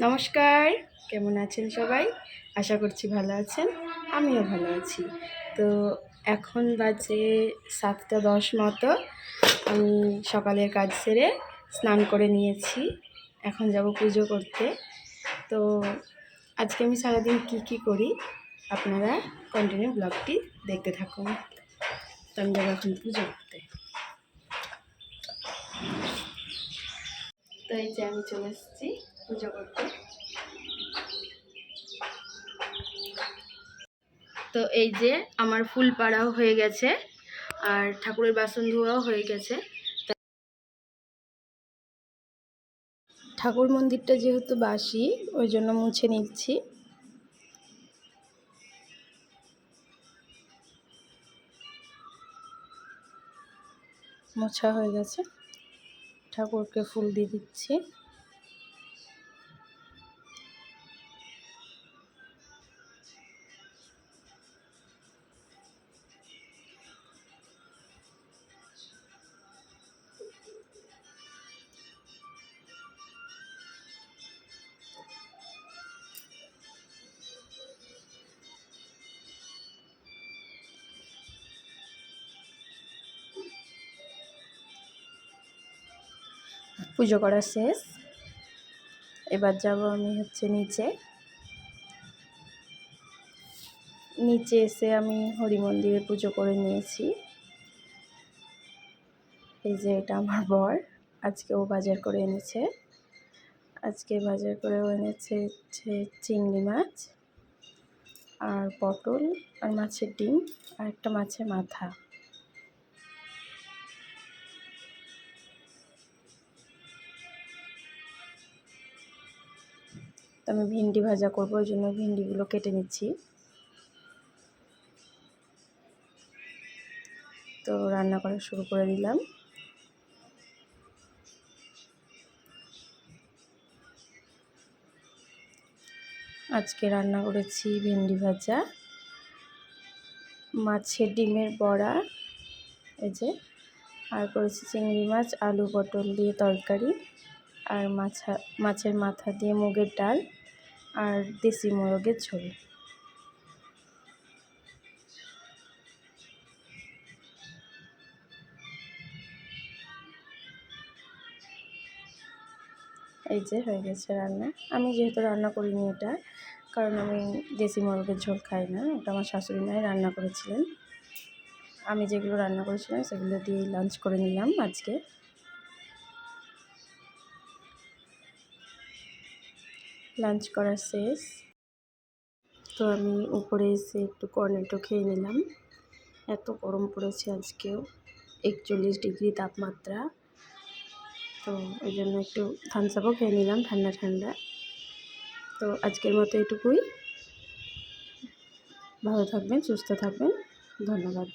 নমস্কার, কেমন আছেন সবাই? আশা করছি ভালো আছেন, আমিও ভালো আছি। তো এখন বাজে 7:10 মতো। আমি সকালের কাজ সেরে স্নান করে নিয়েছি, এখন যাব পুজো করতে। তো আজকে আমি সারাদিন কি করি আপনারা কন্টিনিউ ব্লগটি দেখতে থাকুন। তো আমি যাবো এখন পুজো করতে। তো এই যে আমি চলে এসেছি পুজো করতে। তো এই যে আমার ফুল পাড়াও হয়ে গেছে আর ঠাকুরের বাসন ধোয়াও হয়ে গেছে। ঠাকুর মন্দিরটা যেহেতু বাসি ওই জন্য মুছে নিচ্ছি। মোছা হয়ে গেছে, ঠাকুরকে ফুল দিয়ে দিচ্ছি। পুজো করা শেষ, এবার যাব আমি নিচে এসে আমি হরি মন্দিরে পুজো করে নিয়েছি। এই যে এটা আমার বর, আজকে ও বাজার করে এনেছে। আজকে বাজার করেও এনেছে চিংড়ি মাছ আর পটল আর মাছের ডিম আর একটা মাছের মাথা। তো আমি ভিন্ডি ভাজা করবো, ওই জন্য ভিন্ডিগুলো কেটে নিচ্ছি। তো রান্না করা শুরু করে দিলাম। আজকে রান্না করেছি ভিন্ডি ভাজা, মাছের ডিমের বড়া, এই যে, আর করেছি চিংড়ি মাছ আলু পটল দিয়ে তরকারি, আর মাছের মাথা দিয়ে মুগের ডাল আর দেশি মোরগের ঝোল। এই যে হয়ে গেছে রান্না। আমি যেহেতু রান্না করিনি এটা, কারণ আমি দেশি মোরগের ঝোল খাই না, ওটা আমার শাশুড়ি মাই রান্না করেছিলেন। আমি যেগুলো রান্না করেছিলাম সেগুলো দিয়েই লাঞ্চ করে নিলাম আজকে। লাঞ্চ করা শেষ, তো আমি উপরে এসে একটু কর্নেটো খেয়ে নিলাম। এত গরম পড়েছে আজকেও, 41 ডিগ্রি তাপমাত্রা। তো ওই জন্য একটু থামস আপও খেয়ে নিলাম ঠান্ডা ঠান্ডা। তো আজকের মতো এটুকুই। ভালো থাকবেন, সুস্থ থাকবেন, ধন্যবাদ।